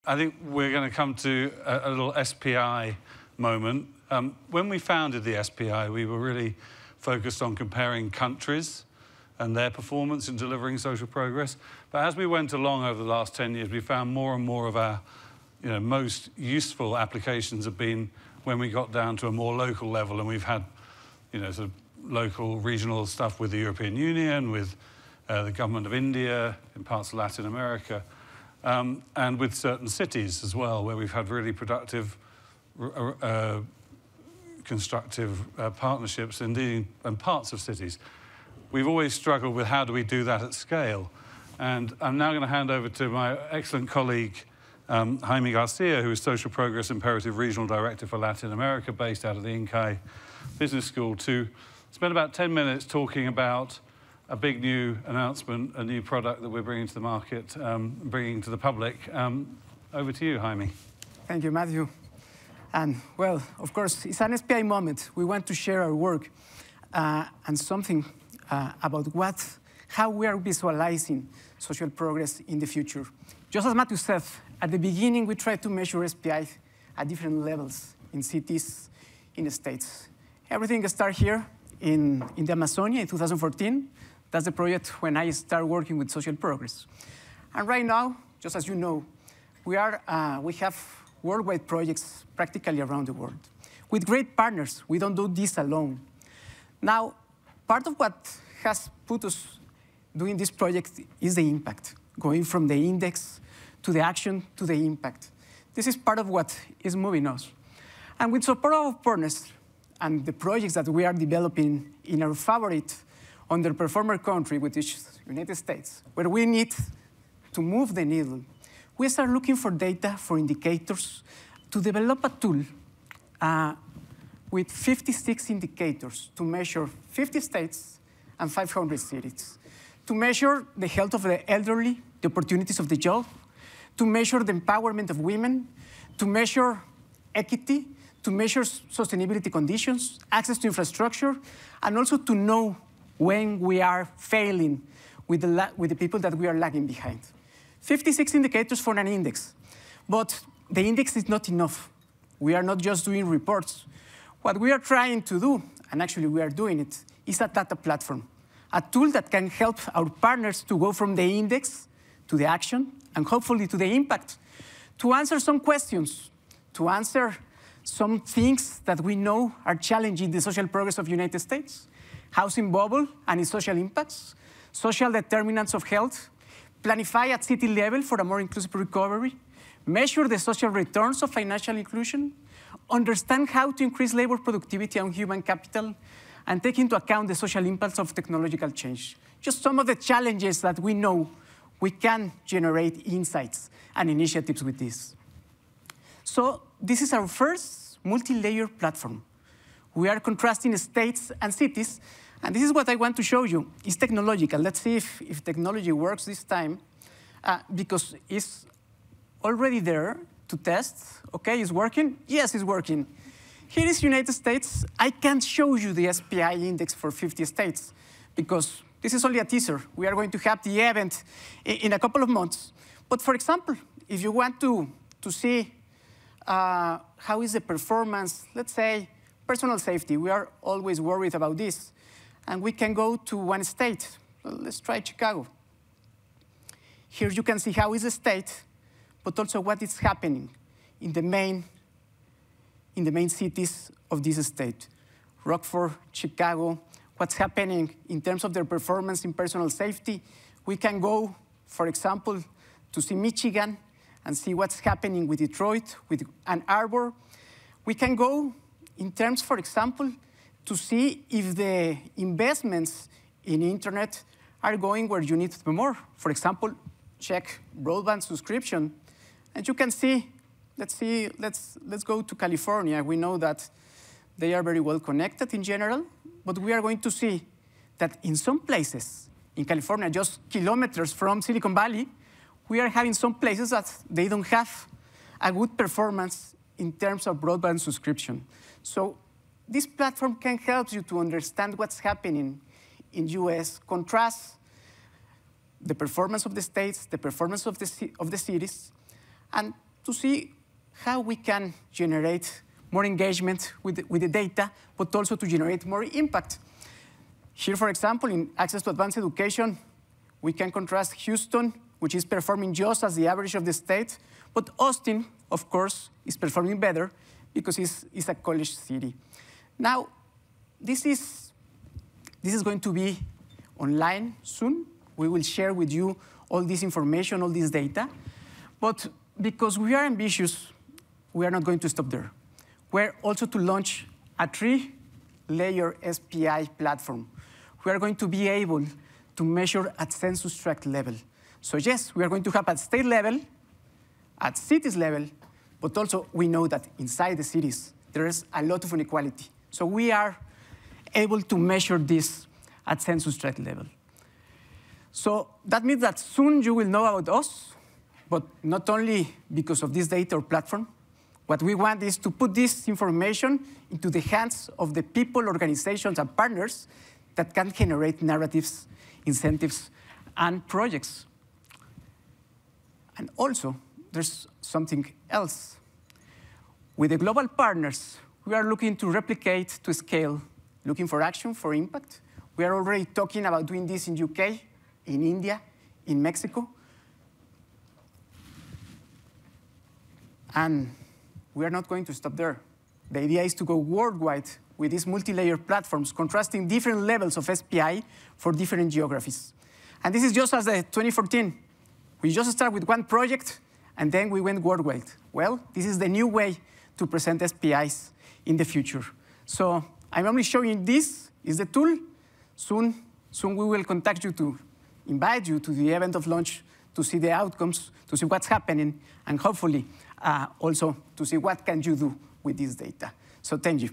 I think we're going to come to a little SPI moment. When we founded the SPI, we were really focused on comparing countries and their performance in delivering social progress. But as we went along over the last 10 years, we found more and more of our most useful applications have been when we got down to a more local level, and we've had sort of local, regional stuff with the European Union, with the government of India, in parts of Latin America, and with certain cities as well, where we've had really productive, constructive partnerships, indeed, and parts of cities. We've always struggled with how do we do that at scale. And I'm now going to hand over to my excellent colleague, Jaime García, who is Social Progress Imperative Regional Director for Latin America, based out of the INCAE Business School, to spend about 10 minutes talking about a big new announcement, a new product that we're bringing to the market, bringing to the public. Over to you, Jaime. Thank you, Matthew. And, well, of course, it's an SPI moment. We want to share our work and something about how we are visualizing social progress in the future. Just as Matthew said, at the beginning, we tried to measure SPI at different levels in cities, in the states. Everything started here in the Amazonia in 2014. That's the project when I started working with social progress. And right now, just as you know, we have worldwide projects practically around the world with great partners. We don't do this alone. Now, part of what has put us doing this project is the impact, going from the index to the action to the impact. This is part of what is moving us. And with support of our partners and the projects that we are developing in our favorite underperformer country, which is the United States, where we need to move the needle, we start looking for data, for indicators, to develop a tool with 56 indicators to measure 50 states and 500 cities, to measure the health of the elderly, the opportunities of the job, to measure the empowerment of women, to measure equity, to measure sustainability conditions, access to infrastructure, and also to know when we are failing with the people that we are lagging behind. 56 indicators for an index, but the index is not enough. We are not just doing reports. What we are trying to do, and actually we are doing it, is a data platform, a tool that can help our partners to go from the index to the action, and hopefully to the impact, to answer some questions, to answer some things that we know are challenging the social progress of the United States: housing bubble and its social impacts, social determinants of health, planify at city level for a more inclusive recovery, measure the social returns of financial inclusion, understand how to increase labor productivity and human capital, and take into account the social impacts of technological change. Just some of the challenges that we know we can generate insights and initiatives with this. So this is our first multi-layer platform. We are contrasting states and cities, and this is what I want to show you. It's technological. Let's see if technology works this time, because it's already there to test. Okay, it's working? Yes, it's working. Here is United States. I can't show you the SPI index for 50 states, because this is only a teaser. We are going to have the event in a couple of months. But for example, if you want to see how is the performance, let's say, personal safety. We are always worried about this. And we can go to one state. Well, let's try Chicago. Here you can see how is the state, but also what is happening in the main cities of this state. Rockford, Chicago, what's happening in terms of their performance in personal safety. We can go, for example, to see Michigan and see what's happening with Detroit, with Ann Arbor. We can go in terms, for example, to see if the investments in internet are going where you need to be more. For example, check broadband subscription. And you can see, let's go to California. We know that they are very well connected in general, but we are going to see that in some places, in California, just kilometers from Silicon Valley, we are having some places that they don't have a good performance in terms of broadband subscription. So this platform can help you to understand what's happening in US, contrast the performance of the states, the performance of the cities, and to see how we can generate more engagement with the data, but also to generate more impact. Here, for example, in access to advanced education, we can contrast Houston, which is performing just as the average of the state, but Austin, of course, is performing better because it's a college city. Now, this is going to be online soon. We will share with you all this information, all this data. But because we are ambitious, we are not going to stop there. We're also to launch a 3-layer SPI platform. We are going to be able to measure at census tract level. So yes, we are going to have at state level, at cities level, but also we know that inside the cities, there is a lot of inequality. So we are able to measure this at census tract level. So that means that soon you will know about us, but not only because of this data or platform. What we want is to put this information into the hands of the people, organizations, and partners that can generate narratives, incentives, and projects. And also, there's something else. With the global partners, we are looking to replicate to scale, looking for action, for impact. We are already talking about doing this in UK, in India, in Mexico. And we are not going to stop there. The idea is to go worldwide with these multi-layer platforms, contrasting different levels of SPI for different geographies. And this is just as the 2014. We just started with one project, and then we went worldwide. Well, this is the new way to present SPIs in the future. So I'm only showing this is the tool. Soon we will contact you to invite you to the event of launch to see the outcomes, to see what's happening, and hopefully also to see what can you do with this data. So thank you.